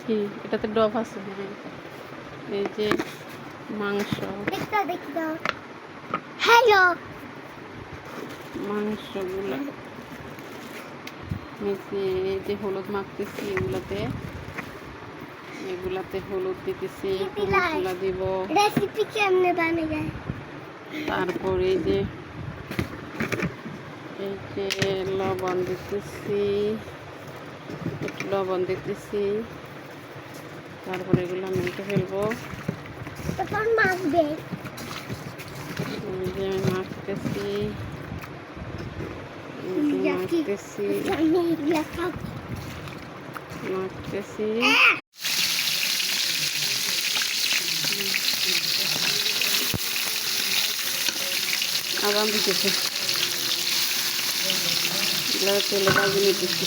কি এটাতে ডব আছে? এই যে মাংস, হ্যালো মাংসগুলো মিশিয়ে এই যে হলুদ মাখতেছি, এগুলাতে হলুদ দিতেছি, একটু মশলা দিব। রেসিপি কেমনে বানায়? তারপর এই যে লবণ দিতেছি, একটু লবণ দিতেছি। তারপরে এগুলো মেখে ফেলবো। তখন মাখবে। এই যে মাখতেছি, মাখতেছি। আবার দিতেছি, তেলে ভাজি নিতেছি।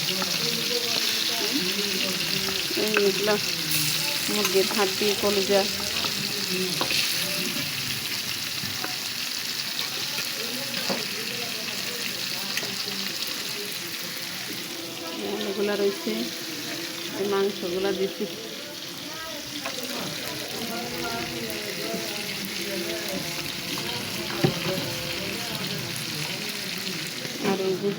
এইগুলো মুরগির হাড্ডি, কলিজা। এগুলো রয়েছে, এই মাংসগুলো দিচ্ছি। আর এই যে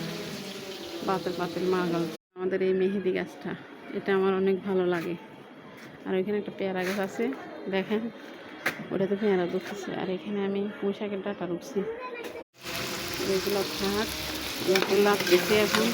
পাতিল মাগাল। আমাদের এই মেহেদি গাছটা, এটা আমার অনেক ভালো লাগে। আর ওইখানে একটা পেয়ারা গাছ আছে, দেখেন ওটাতে পেয়ারা ধরতেছে। আর এখানে আমি পুঁই শাকের ডাঁটা রুখছি। এগুলো থাক, লাগতেছে এখন।